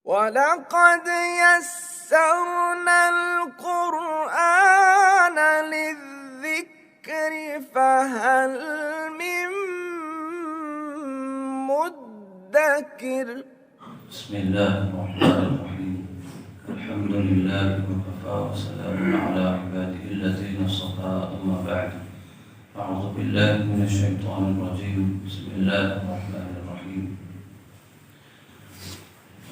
وَلَقَدْ يَسَّرْنَا الْقُرْآنَ لِلذِّكْرِ فَهَلْ مِن مُّدَّكِرٍ بسم الله الرحمن الرحيم الحمد لله وكفى وسلام على عباده الذين اصطفى أما بعد أعوذ بالله من الشيطان الرجيم بسم الله الرحمن الرحيم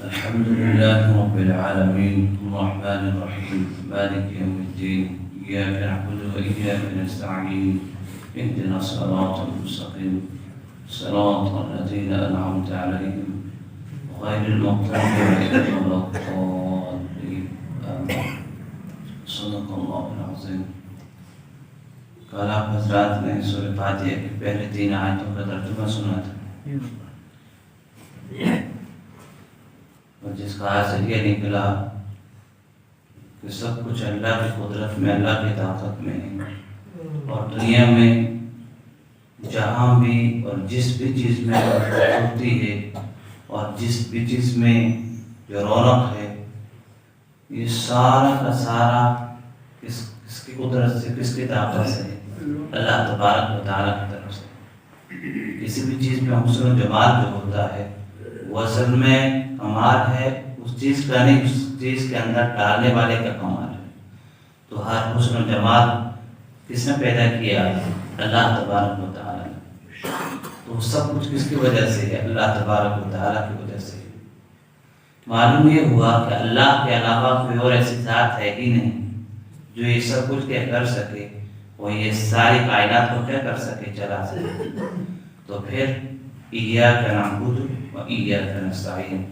الحمد لله رب العالمين الرحمن الرحيم مالك يوم الدين إياك نعبد وإياك نستعين اهدنا الصراط المستقيم صراط الذين أنعمت عليهم غير المغضوب عليهم ولا الضالين آمين صدق الله العظيم کل آپ حضرات نے سورہ فاتحہ کی پہلے 3 آیتوں کا ترجمہ سنا تھا اور جس کا حاصل یہ نکلا کہ سب کچھ اللہ کی قدرت میں اللہ کی طاقت میں ہے اور دنیا میں جہاں بھی اور جس بھی چیز میں خوبصورتی ہے اور جس بھی چیز میں جو رونق ہے یہ سارا کا سارا کس کی قدرت سے کس کی طاقت سے ہے اللہ تبارک و تعالیٰ کی طرف سے کسی بھی چیز میں حسن و جمال جو ہوتا ہے وہ اصل میں کمال ہے اس چیز کا نہیں اس چیز کے اندر ڈالنے والے کا کمال ہے تو ہر حسن و جمال کس نے پیدا کیا اللہ تبارک و تعالیٰ نے تو سب کچھ کس کی وجہ سے ہے اللہ تبارک و تعالیٰ کی وجہ سے معلوم یہ ہوا کہ اللہ کے علاوہ کوئی اور ایسی ذات ہے ہی نہیں جو یہ سب کچھ کیا کر سکے وہ یہ ساری کائنات کو کیا کر سکے چلا سکے تو پھر ایاک نعبد و ایاک نستعین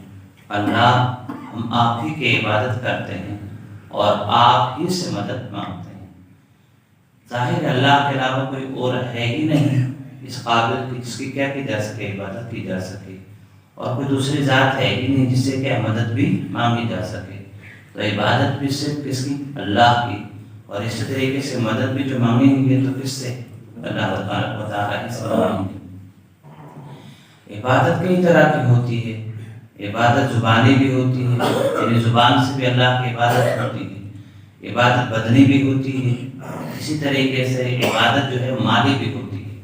اللہ ہم آپ ہی کی عبادت کرتے ہیں اور آپ ہی سے مدد مانگتے ہیں ظاہر اللہ کے علاوہ کوئی اور ہے ہی نہیں اس قابل جس کی کیا کی جا سکے عبادت کی جا سکے اور کوئی دوسری ذات ہے ہی نہیں جس سے کیا مدد بھی مانگی جا سکے تو عبادت بھی صرف کس کی اللہ کی اور اسی طریقے سے مدد بھی جو مانگیں گے تو کس سے اللہ تبارک و تعالیٰ ہی سے مانگیں گے عبادت کئی طرح کی ہوتی ہے عبادت زبانی بھی ہوتی ہے یعنی زبان سے بھی اللہ کی عبادت ہوتی ہے عبادت بدنی بھی ہوتی ہے اسی طریقے سے عبادت جو ہے مالی بھی ہوتی ہے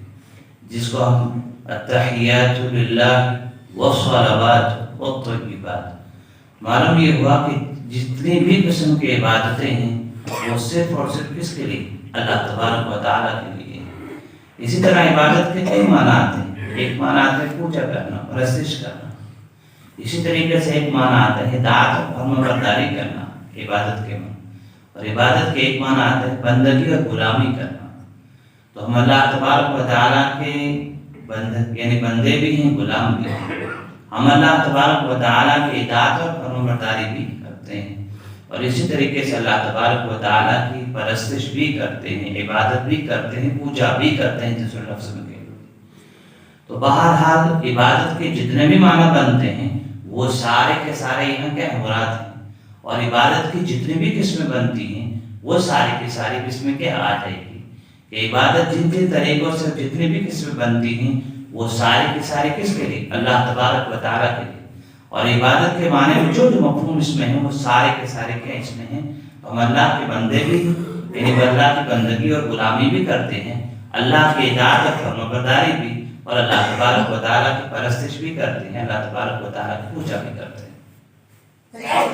جس کو ہم التحیات للہ والصلوات والطیبات معلوم یہ ہوا کہ جتنی بھی قسم کی عبادتیں ہیں وہ صرف اور صرف کس کے لیے اللہ تبارک و تعالیٰ کے لیے اسی طرح عبادت کے کئی معنی آتے ہیں ایک معنی آتا ہے پوجا کرنا پرستش کرنا اسی طریقے سے ایک معنی آتا ہے اطاعت اور فرمانبرداری کرنا عبادت کے معنی اور عبادت کے ایک معنی آتا ہے بندگی اور غلامی کرنا تو ہم اللہ تبارک و تعالیٰ کے یعنی بندے بھی ہیں غلام بھی ہیں ہم اللہ تبارک و تعالیٰ کی اطاعت اور فرمانبرداری بھی کرتے ہیں اور اسی طریقے سے اللہ تبارک و تعالیٰ کی پرستش بھی کرتے ہیں عبادت بھی کرتے ہیں پوجا بھی کرتے ہیں جس لفظ میں تو بہرحال عبادت کے جتنے بھی معنی بنتے ہیں وہ سارے کے سارے یہاں کیا مراد ہیں اور عبادت کی جتنی بھی قسمیں بنتی ہیں وہ ساری کی ساری قسمیں کیا آ جائے گی کہ عبادت جن کے طریقوں سے جتنی بھی قسمیں بنتی ہیں وہ ساری کی ساری کس کے لیے اللہ تبارک و تعالیٰ کے لیے اور عبادت کے معنی میں جو مفہوم اس میں ہیں وہ سارے کے سارے کیا اس میں ہیں تو ہم اللہ کے بندے بھی یعنی اللہ کی بندگی اور غلامی بھی کرتے ہیں اللہ کی اطاعت اور فرمانبرداری بھی اور اللہ تبارک و تعالیٰ کی پرستش بھی کرتے ہیں اللہ تبارک و تعالیٰ کی پوجا بھی کرتے ہیں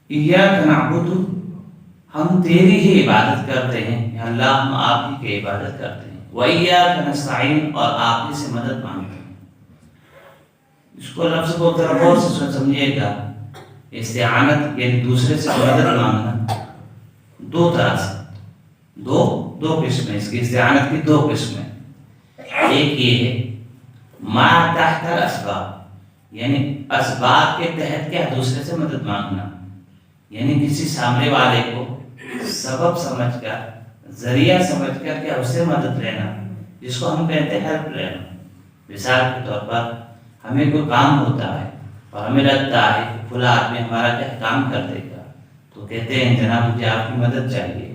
ایاک نعبد ہم تیری ہی عبادت کرتے ہیں اللہ ہم آپ ہی کی عبادت کرتے ہیں وَإِيَّاكَ نَسْتَعِينُ اور آپ ہی سے مدد مانگتے ہیں اس کو لفظ کو غور سے سمجھیے گا استعانت یعنی دوسرے سے مدد مانگنا دو طرح سے دو قسمیں اس کی استعانت کی 2 قسمیں ایک یہ ہے ما تحت الاسباب یعنی اسباب کے تحت کیا دوسرے سے مدد مانگنا یعنی کسی سامنے والے کو سبب سمجھ کر ذریعہ سمجھ کر کیا اس سے مدد لینا جس کو ہم کہتے ہیں ہیلپ لینا مثال کے طور پر ہمیں کوئی کام ہوتا ہے اور ہمیں لگتا ہے کہ فلاں آدمی ہمارا کیا کام کر دے گا تو کہتے ہیں جناب مجھے آپ کی مدد چاہیے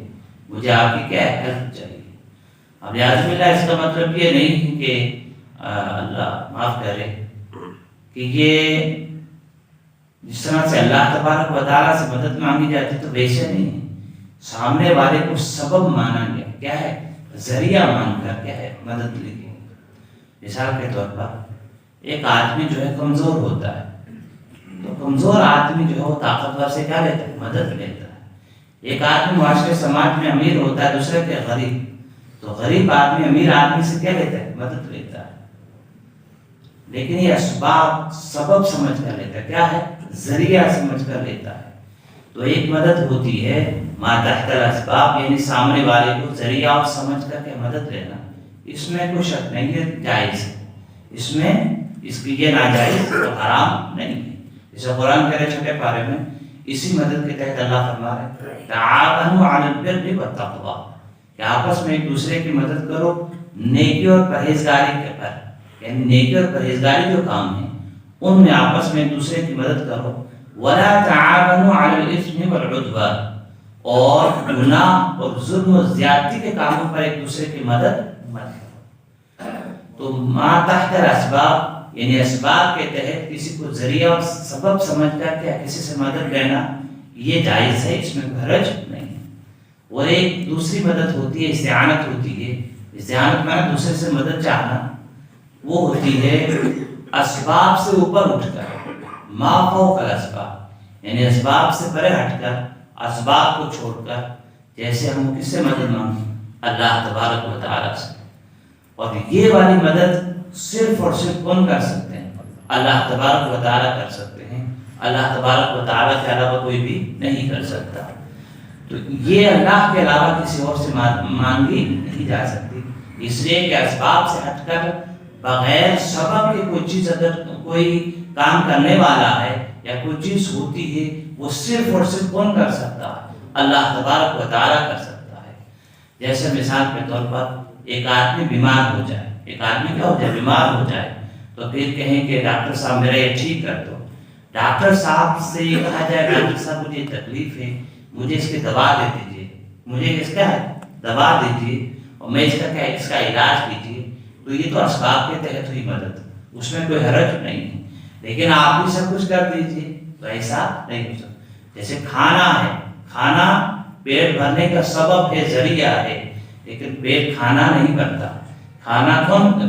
مجھے آپ کی کیا ہیلپ چاہیے اب یاد ملا اس کا مطلب یہ نہیں ہے کہ اللہ معاف کرے کہ یہ جس طرح سے اللہ تبارک و تعالیٰ سے مدد مانگی جاتی تو ویسے نہیں ہے، سامنے والے کو سبب مانا گیا، کیا ہے ذریعہ مان کر کیا ہے مدد لی گئی۔ مثال کے طور پر ایک آدمی جو ہے کمزور ہوتا ہے، تو کمزور آدمی جو ہے وہ طاقتور سے کیا لیتا ہے مدد لیتا ہے۔ ایک آدمی معاشرے سماج میں امیر ہوتا ہے، دوسرے کے غریب، تو غریب آدمی امیر آدمی سے کیا لیتا ہے مدد لیتا ہے، لیکن یہ اسباب سبب سمجھ کر لیتا ہے، کیا ہے ذریعہ سمجھ کر لیتا ہے۔ تو ایک مدد ہوتی ہے ما تحت الاسباب، یعنی سامنے والے کو ذریعہ سمجھ کر کے مدد لینا، اس میں کوئی شک نہیں، یہ جائز ہے، اس میں اس کی یہ ناجائز اور حرام نہیں ہے۔ جیسے قرآن کے چھٹے پارے میں اسی مدد کے تحت اللہ فرما رہے ہیں تعاونوا علی البر والتقوی، کہ آپس میں ایک دوسرے کی مدد کرو نیکی اور پرہیزگاری کے پر، یعنی نیکی اور پرہیزگاری جو کام ہیں ان میں آپس میں ایک دوسرے کی مدد کرو۔ ولا تعاونوا علی الاثم والعدوان، اور گناہ اور ظلم و زیادتی کے کاموں پر ایک دوسرے کی مدد مت کرو۔ تو ما تحت الاسباب یعنی اسباب کے تحت کسی کو ذریعہ اور سبب سمجھ کر کے کسی سے مدد لینا یہ جائز ہے، اس میں حرج نہیں ہے۔ اور ایک دوسری مدد ہوتی ہے استعانت ہوتی ہے، استعانت میں دوسرے سے مدد چاہنا، وہ ہوتی ہے اسباب سے اوپر اٹھ کر، ما فوق الاسباب، یعنی اسباب سے پرے ہٹ کر، اسباب کو چھوڑ کر، جیسے ہم کس سے مدد مانگیں اللہ تبارک و تعالیٰ سے، اور یہ والی مدد صرف اور صرف کون کر سکتے ہیں اللہ تبارک و تعالیٰ کر سکتے ہیں، اللہ تبارک و تعالیٰ کے علاوہ کوئی بھی نہیں کر سکتا۔ تو یہ اللہ کے علاوہ کسی اور سے مانگی نہیں جا سکتی، اس لیے کہ اسباب سے ہٹ کر بغیر سبب کے کوئی چیز اگر کوئی کام کرنے والا ہے یا کوئی چیز ہوتی ہے وہ صرف اور صرف کون کر سکتا ہے اللہ تبارک و تعالیٰ کر سکتا ہے۔ جیسے مثال کے طور پر ایک آدمی بیمار ہو جائے، ایک آدمی کیا ہو جائے بیمار ہو جائے، تو پھر کہیں کہ ڈاکٹر صاحب میرا یہ ٹھیک کر دو، ڈاکٹر صاحب سے یہ کہا جائے ڈاکٹر صاحب مجھے تکلیف ہے، مجھے اس کی دوا دے دیجیے، مجھے اس کا دوا دیجیے اور میں اس کا کیا اس کا علاج کیجیے، تو یہ تو اسباب کے تحت ہوئی مدد، اس میں کوئی حرج نہیں ہے۔ لیکن آپ بھی سب کچھ کر دیجیے تو ایسا نہیں ہو سکتا۔ جیسے کھانا ہے، کھانا پیٹ بھرنے کا سبب ہے، ذریعہ ہے، لیکن پیٹ کھانا نہیں بھرتا، کھانا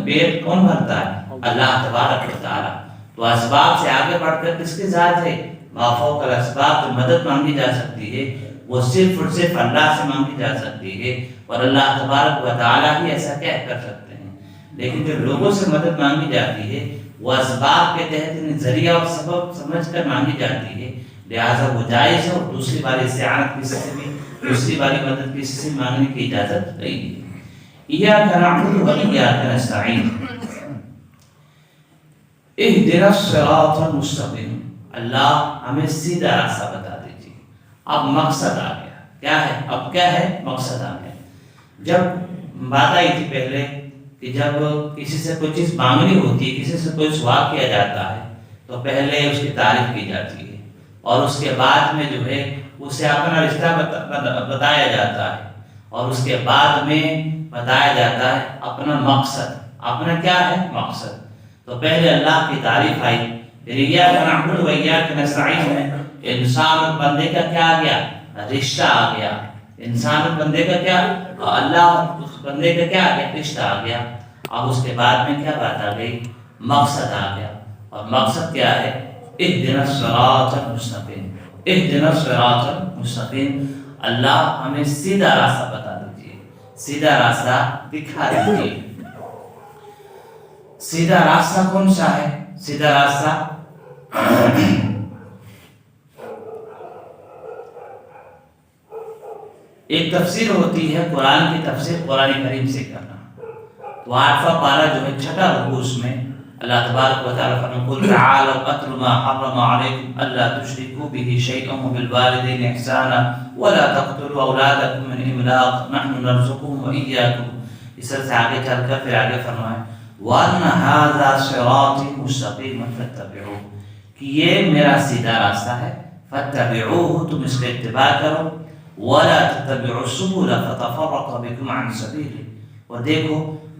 پیٹ کون بھرتا ہے اللہ تبارک و تعالیٰ۔ تو اسباب سے آگے بڑھ کر کس کی ذات ہے ما فوق الاسباب، جو مدد مانگی جا سکتی ہے وہ صرف اور صرف اللہ سے مانگی جا سکتی ہے، اور اللہ تبارک و تعالیٰ ہی ایسا کیا کر سکتے ہیں۔ لیکن جو لوگوں سے مدد مانگی جاتی ہے وہ اسباب کے تحت ذریعہ اور سبب سمجھ کر مانگی جاتی ہے، لہٰذا وہ جائز ہے، اور دوسری باری استعانت کسی سے بھی، دوسری باری مدد کسی سے مانگنے کی اجازت نہیں ہے۔ ایاک نعبد و ایاک نستعین، اہدنا الصراط المستقیم، اللہ ہمیں سیدھا راستہ بتا دیجیے۔ اب مقصد آ گیا، کیا ہے اب کیا ہے مقصد آ گیا۔ جب بات آئی تھی پہلے کہ جب کسی سے کوئی چیز مانگنی ہوتی ہے، کسی سے کوئی سوال کیا جاتا ہے تو پہلے اس کی تعریف کی جاتی ہے، اور اس کے بعد میں جو ہے اسے اپنا رشتہ بتایا جاتا ہے، اور اس کے بعد میں بتایا جاتا ہے اپنا مقصد، اپنا کیا ہے مقصد۔ تو پہلے اللہ کی تعریف آئی، پھر ایاک نعبد و ایاک نستعین میں انسان اور بندے کا کیا آ گیا رشتہ آ گیا، انسان اور بندے کا کیا، اللہ اور اس بندے کا کیا آ گیا رشتہ آ گیا۔ اب اس کے بعد میں کیا بات آ گئی مقصد آ گیا، اور مقصد کیا ہے اہدنا الصراط المستقیم، اہدنا الصراط المستقیم، اللہ ہمیں سیدھا راستہ بتا دیجیے، سیدھا راستہ دکھا دیجیے۔ سیدھا راستہ کون سا ہے؟ سیدھا راستہ ایک تفسیر ہوتی ہے قرآن کی تفسیر قرآن کریم سے کرنا، تو 8واں پارہ جو ہے 6واں رکوع، اس میں اللہ تبارک و تعالیٰ فرماتے ہیں قل تعالوا اتل ما حرم علیکم الا تشرکوا به شیئا وبالوالدین احسانا ولا تقتلوا اولادکم من املاق نحن نرزقهم وإیاکم۔ اس طرح سے آگے چل کر پھر آگے فرمائے وَأَنَّ هَذَا صِرَاطِي مُسْتَقِيمًا فَاتَّبِعُوهُ، کہ یہ میرا سیدھا راستہ ہے، فَاتَّبِعُوهُ، تم اس کا اتباع کرو، وَلَا تَتَّبِعُوا السُّبُلَ فَتَفَرَّقَ بِكُمْ عَنْ سَبِيلِهِ، اور دیکھو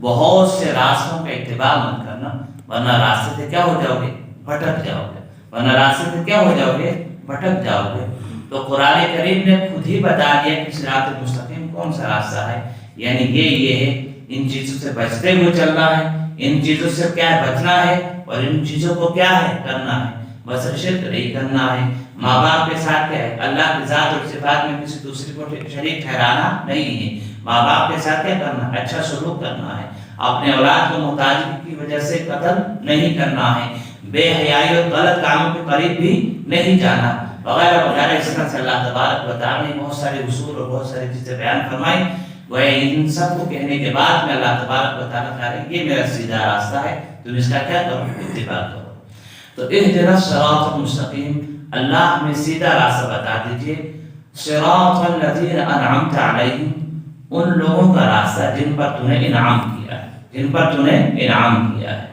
بہت سے راستوں کا اتباع مت کرنا ورنہ راستے سے کیا ہو جاؤ گے بھٹک جاؤ گے، ورنہ راستے سے کیا ہو جاؤ گے؟ بھٹک جاؤ گے۔ تو قرآن کریم نے خود ہی بتا دیا کہ صراط مستقیم کون سا راستہ ہے، یعنی یہ ہے، ان چیزوں سے بچتے ہوئے چلنا ہے، ان چیزوں سے کیا ہے؟ بچنا ہے، اور ان چیزوں کو کیا ہے؟ کرنا ہے۔ بس شرک نہیں کرنا ہے، ماں باپ کے ساتھ کیا ہے؟ اللہ کی ذات اور صفات میں کسی دوسرے کو شریک ٹھہرانا نہیں ہے۔ ماں باپ کے ساتھ کیا کرنا ہے؟ اچھا سلوک کرنا ہے۔ اپنے اولاد کو محتاجی کی وجہ سے قتل نہیں کرنا ہے، بے حیائی اور غلط کاموں کے قریب بھی نہیں جانا، وغیرہ وغیرہ۔ اس طرح سے اللہ تبارک و تعالیٰ نے بہت سارے اصول اور بہت ساری چیزیں بیان فرمائی۔ وہ ان سب کو کہنے کے بعد میں اللہ تبارک و تعالیٰ کہہ رہے ہیں یہ میرا سیدھا راستہ ہے، تم اس کا کیا کرو؟ اتباع کرو۔ تو اہدنا الصراط المستقیم، اللہ ہمیں سیدھا راستہ بتا دیجئے۔ صراط الذین انعمت علیہم، ان لوگوں کا راستہ جن پر تو نے انعام کیا ہے، جن پر تو نے انعام کیا ہے۔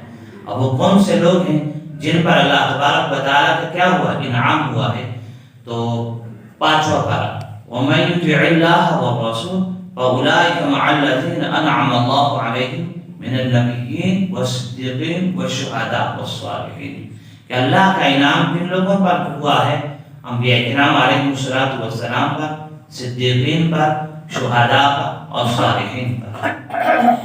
اب وہ کون سے لوگ ہیں جن پر اللہ تبارک و تعالیٰ کا کیا ہوا؟ انعام ہوا ہے؟ تو 5واں پارہ، وَمَن يُطِعِ اللَّهَ وَالرَّسُولَ فَأُولَٰئِكَ مَعَ الَّذِينَ أَنْعَمَ اللَّهُ عَلَيْهِم مِّنَ النَّبِيِّينَ وَالصِّدِّيقِينَ وَالشُّهَدَاءِ وَالصَّالِحِينَ، کہ اللہ کا انعام کن لوگوں پر ہوا ہے؟ انبیاء کرام علیہ السلام پر، صدیقین پر، شہداء پر اور صالحین پر۔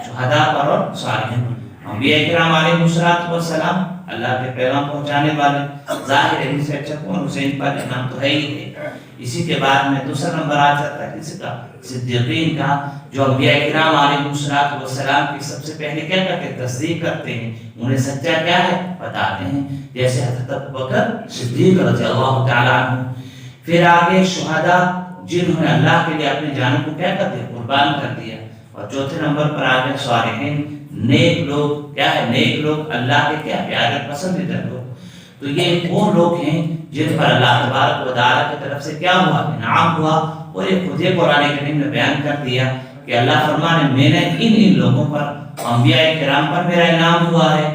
شہداء پر اور صالحین پر۔ انبیاء کرام علیہ السلام اللہ کے پیغام پہنچانے والے، ظاہر ہے ان سے اچھا کون؟ حسین پر انعام تو ہے ہی ہے۔ اسی کے بعد میں دوسرا نمبر آ جاتا ہے کس کا؟ صدیقین کا، جو انبیاء کرام علیہ السلام کی سب سے پہلے کیا کرتے ہیں؟ تصدیق کرتے ہیں، انہیں سچا کیا ہے بتاتے ہیں، جیسے حضرت ابوبکر صدیق رضی اللہ تعالیٰ عنہ۔ پھر آگے شہداء، جنہوں نے اللہ کے لیے اپنی جانوں کو کیا کر دیا؟ قربان کر دیا۔ اور چوتھے نمبر پر آگے صالحین، نیک لوگ، کیا ہے؟ نیک لوگ، اللہ کے کیا پیارے پسندیدہ لوگ۔ تو یہ وہ لوگ ہیں جن پر اللہ تبارک و تعالیٰ کی طرف سے کیا ہوا؟ انعام ہوا۔ اور یہ خود قرآن کریم نے بیان کر دیا کہ اللہ فرمانے میں نے ان لوگوں پر، انبیاء کرام پر میرا انعام ہوا ہے،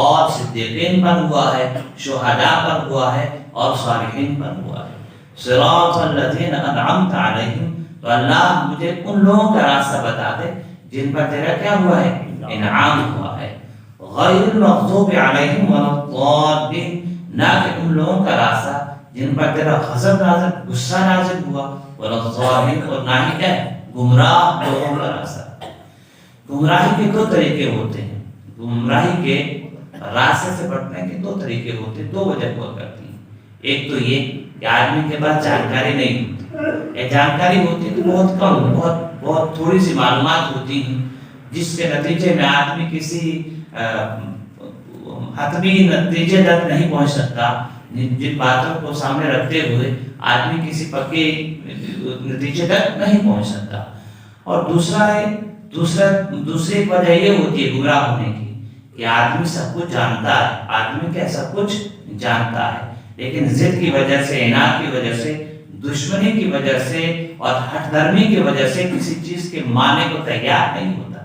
اور صدیقین پر ہوا ہے، شہداء پر ہوا ہے، اور صالحین پر ہوا ہے۔ صراط الذین انعمت علیہم، تو اللہ مجھے ان لوگوں کا راستہ بتا دے جن پر تیرا کیا ہوا ہے؟ انعام ہوا ہے۔ غیر المغضوب علیہم ولا الضالین، نہ کہ ان لوگوں کا راستہ جن پر تیرا غضب نازل، غصہ نازل ہوا، ولا الضالین، اور نہ ہی کیا ہے؟ گمراہ لوگوں کا راستہ۔ گمراہی کے دو طریقے ہوتے ہیں، گمراہی کے راستے سے بٹنے کے دو طریقے ہوتے ہیں، دو وجہ ہوا کرتی ہیں۔ ایک تو یہ کہ آدمی کے پاس جانکاری نہیں ہوتی، یا جانکاری ہوتی ہے تو بہت کم، بہت تھوڑی سی معلومات ہوتی ہیں، جس کے نتیجے میں آدمی کسی حتمی نتیجے تک نہیں پہنچ سکتا۔ جن باتوں کو سامنے رکھتے ہوئے آدمی کسی پکے نتیجے تک نہیں پہنچ سکتا۔ اور دوسری وجہ یہ ہوتی ہے گمراہ ہونے کی کہ آدمی سب کچھ جانتا ہے، آدمی کیا سب کچھ جانتا ہے، لیکن ضد کی وجہ سے، اناد کی وجہ سے، دشمنی کی وجہ سے اور ہٹ درمی کی وجہ سے کسی چیز کے ماننے کو تیار نہیں ہوتا۔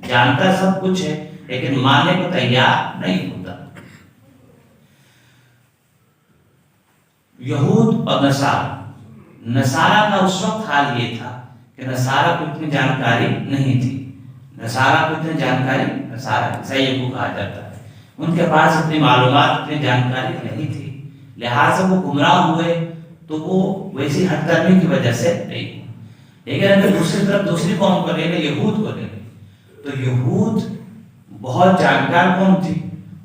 جانتا سب کچھ ہے لیکن ماننے کو تیار نہیں ہوتا۔ یہود اور نصارہ کا اس وقت حال یہ تھا کہ نصارہ کو اتنی جانکاری نہیں تھی، نصارہ عیسائیوں کو کہا جاتا ہے، ان کے پاس اتنی معلومات، اتنی جانکاری نہیں تھی، لہٰذا وہ گمراہ ہوئے تو وہ ویسی ہٹ درمی کی وجہ سے نہیں ہوئے۔ لیکن اگر دوسری طرف دوسری قوم کو لے لیں، یہود کو لے لیں، تو یہود بہت جانکار قوم تھی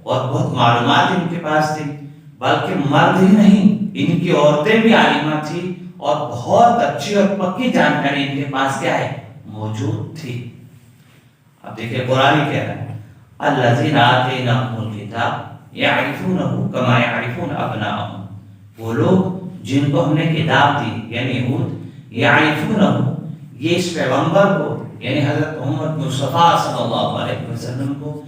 اور بہت معلومات ان کے پاس تھی، بلکہ مرد ہی نہیں، ان کی عورتیں بھی عالمہ تھی اور بہت اچھی اور پکی جانکاری ان کے پاس کیا ہے؟ موجود تھی۔ اب دیکھیں قرآن کہہ رہا ہے الذین آتیناہم الکتاب یعرفونہ کما یعرفون ابناءہم، وہ لوگ جن کو ہم نے کتاب دی، یعنی یہود، یعرفونہ، یہ اس پیغمبر کو یعنی حضرت محمد مصطفیٰ صلی اللہ علیہ وسلم کو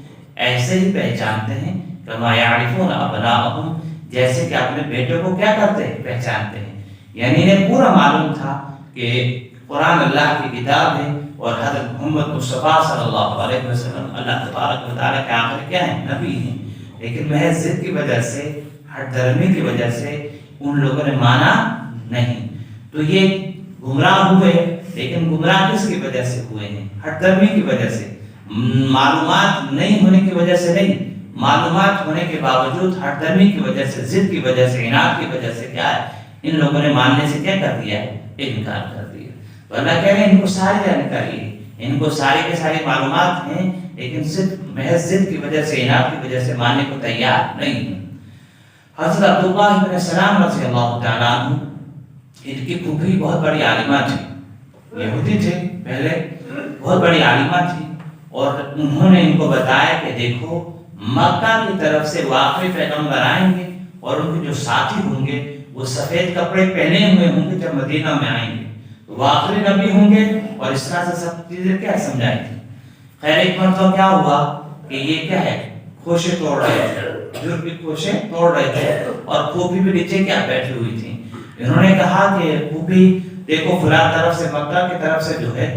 ایسے ہی پہچانتے ہیں کما یعرفون ابناءہم، جیسے کہ اپنے بیٹے کو کیا کرتے ہیں؟ پہچانتے ہیں۔ یعنی انہیں پورا معلوم تھا کہ قرآن اللہ کی کتاب ہے اور حضرت محمد مصطفیٰ صلی اللہ علیہ وسلم اللہ تبارک و تعالیٰ کے آخر کیا ہیں؟ نبی ہیں، لیکن محض ضد کی وجہ سے، ہٹ درمی کی وجہ سے ان لوگوں نے مانا نہیں۔ تو یہ گمراہ ہوئے، لیکن گمراہ کس کی وجہ سے ہوئے ہیں؟ ہٹ درمی کی وجہ سے، معلومات نہیں ہونے کی وجہ سے نہیں، معلومات ہونے کے باوجود ہٹ درمی کی وجہ سے، ضد کی وجہ سے، عناد کی وجہ سے کیا ہے، ان لوگوں نے ماننے سے کیا کر دیا ہے، انکار کر دیا۔ تو اللہ کہہ رہے ہیں ان کو ساری جانکاری ہے، ان کو ساری کے ساری معلومات ہیں، لیکن صرف محض ضد کی وجہ سے، عناد کی وجہ سے ماننے کو تیار نہیں ہیں۔ حضرت عبداللہ بن سلام رضی اللہ تعالیٰ عنہ، ان کی پھوپھی بہت بڑی عالمہ تھی، یہودی تھے پہلے، بہت بڑی عالمہ تھی، اور انہوں نے ان کو بتایا کہ دیکھو مکہ کی طرف سے واقعی پیغمبر آئیں گے، اور ان کے جو ساتھی ہوں گے وہ سفید کپڑے پہنے ہوئے ہوں گے، جب مدینہ میں آئیں گے تو وہ آخری نبی ہوں گے، اور اس طرح سے سب چیزیں کیا سمجھائی تھی۔ خیر ایک مرتبہ کیا ہوا کہ یہ کیا ہے، کھوشے توڑ رہے تھے، بزرگ بھی کھوشے توڑ رہے تھے، اور پھوپھی بھی نیچے کیا بیٹھی ہوئی تھی۔ انہوں نے کہا کہ پھوپھی دیکھو فلاں طرف سے، مکہ کی طرف سے جو ہے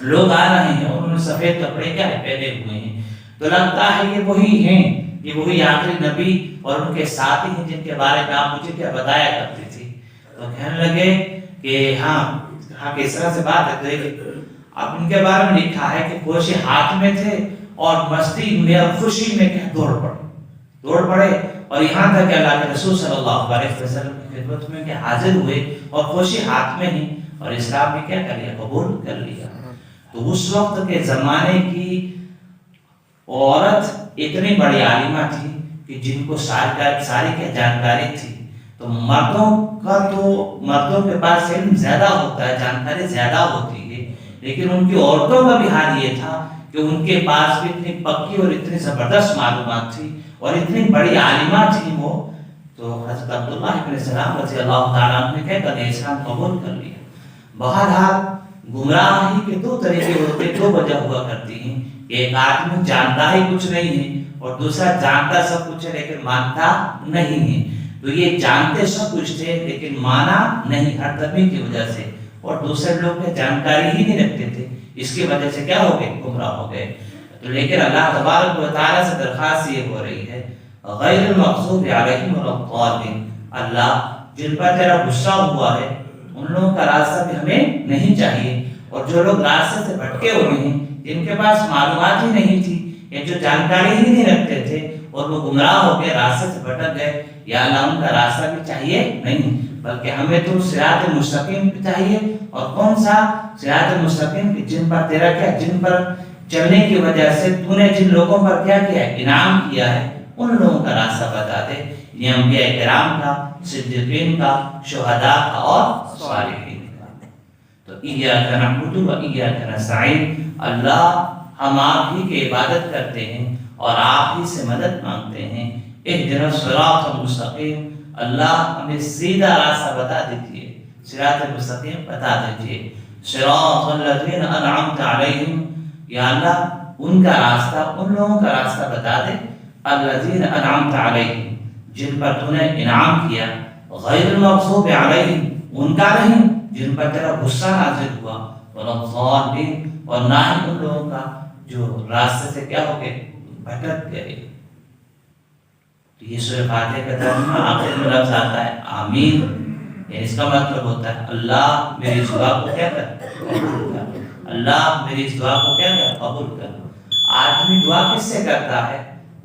لوگ آ رہے ہیں، انہوں نے سفید کپڑے کیا ہے پہنے ہوئے ہیں، تو لگتا ہے یہ وہی ہیں، یہ وہی آخری نبی اور ان کے ساتھی ہیں جن کے بارے میں آپ مجھے کیا بتایا کرتی تھی۔ تو کہنے لگے کہ ہاں کہ اس طرح سے بات ہے، اب ان کے بارے میں لکھا ہے کہ کھوشے ہاتھ میں تھے اور مستی میں اور خوشی میں کہ دوڑ پڑے، اور یہاں تک کہ اللہ کے رسول صلی اللہ علیہ وسلم کی خدمت میں کہ حاضر ہوئے اور کھوشے ہاتھ میں ہی، اور اسلام میں کیا کر لیا، قبول کر لیا۔ تو اس وقت کے زمانے کی عورت اتنی بڑی عالمہ تھی کہ جن کو ساری کی جانکاری تھی۔ تو مردوں کے پاس علم زیادہ ہوتا ہے، جانکاری زیادہ ہوتی ہے، لیکن ان کی عورتوں کا بھی حال یہ تھا کہ ان کے پاس بھی اتنی پکی اور اتنی زبردست معلومات تھی اور اتنی بڑی عالمہ تھی وہ۔ تو حضرت عبداللہ بن سلام رضی اللہ تعالیٰ عنہ نے کہہ کر اسلام قبول کر لیا۔ بہرحال گمراہی کے دو طریقے ہوتے، دو وجہ ہوا کرتی ہیں، ایک آدمی جانتا ہی کچھ نہیں ہے، اور دوسرا جانتا سب کچھ ہے لیکن مانتا نہیں ہے۔ تو یہ جانتے سب کچھ تھے لیکن مانا نہیں، ہر دمی کی وجہ سے، اور دوسرے لوگ نے جانکاری ہی نہیں رکھتے تھے، اس کی وجہ سے کیا ہو گئے، گمراہ ہو گئے۔ تو لیکن اللہ تبارک و تعالیٰ سے درخواست یہ ہو رہی ہے، غیر المغضوب علیہم ولا الضالین، اللہ جن پر تیرا غصہ ہوا ہے ان لوگوں کا راستہ بھی ہمیں نہیں چاہیے، اور جو لوگ راستے سے بھٹکے ہوئے ہیں، جن کے پاس معلومات ہی نہیں تھی یا جو جانکاری ہی نہیں رکھتے تھے اور وہ گمراہ ہو کے راستے سے بھٹک گئے، یا اللہ ان کا راستہ بھی چاہیے نہیں، بلکہ ہمیں تو صراط مستقیم بھی چاہیے۔ اور کون سا صراط مستقیم؟ جن پر تیرا کیا، جن پر چلنے کی وجہ سے تو نے جن لوگوں پر کیا کیا ہے، انعام کیا ہے، ان لوگوں کا راستہ بتا دے، یہ انبیاء کرام کا، صدیقین کا، شہداء کا اور صالحین کا۔ تو ایاک نعبد و ایاک نستعین، اللہ ہم آپ ہی کی عبادت کرتے ہیں اور آپ ہی سے مدد مانگتے ہیں۔ اہدنا الصراط المستقیم، اللہ ہمیں سیدھا راستہ بتا دیجیے، صراط المستقیم بتا دیجیے۔ صراط الذین انعمت علیہم، یا اللہ ان کا راستہ، ان لوگوں کا راستہ بتا دے، الذین انعمت علیہم جن پر تو نے انعام کیا، غیر المغضوب علیہم ان کا نہیں جن پر تیرا غصہ نازل ہوا، ولا الضالین اور نہ ہی ان لوگوں کا جو راستے سے کیا ہو گئے، بھٹک گئے۔ تو یہ سورہ فاتحہ کا ترجمہ آخر میں لفظ آتا ہے آمین، یعنی اس کا مطلب ہوتا ہے اللہ میری اس دعا کو کیا کر، قبول کر، اللہ میری اس دعا کو کیا کر، قبول کر۔ آدمی دعا کس سے کرتا ہے؟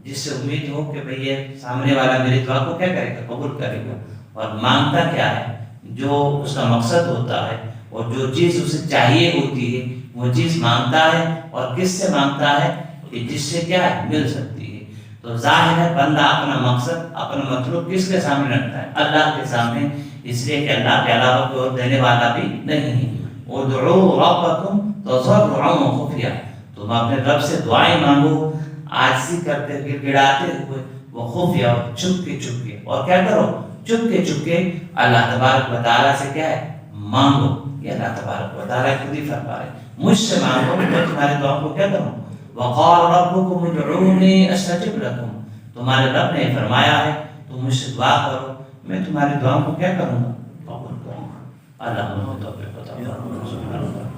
جس سے امید ہو کہ بھئی یہ سامنے والا میری دعا کو کیا کرے گا، قبول کرے گا۔ اور مانگتا کیا ہے؟ جو اس کا مقصد ہوتا ہے اور جو چیز اسے چاہیے ہوتی ہے وہ چیز مانگتا ہے، اور کس سے مانگتا ہے کہ جس سے کیا ہے، مل سکتی ہے۔ تو ظاہر ہے بندہ اپنا مقصد، اپنا مطلوب کس کے سامنے رکھتا ہے؟ اللہ کے سامنے، اس لیے کہ اللہ کے علاوہ کوئی اور دینے والا بھی نہیں ہے۔ ادعوا ربکم تضرعا وخفیا، تم اپنے رب سے دعائیں مانگو عاجزی کرتے گڑ گڑاتے ہوئے، وہ خفیہ چھپ کے، اور کیا کرو، چھپ کے اللہ تبارک و تعالیٰ سے کیا ہے، مانگو۔ یہ اللہ تبارک و تعالیٰ خود ہی فرما رہے، مجھ سے مانگو میں تمہارے دعا کو کیا کروں۔ وقال ربکم ادعونی استجب لکم، تمہارے رب نے فرمایا ہے تم مجھ سے دعا کرو میں تمہاری دعا کو کیا کروں گا، قبول کروں گا۔ اللہ ہمیں توفیق عطا فرمائے۔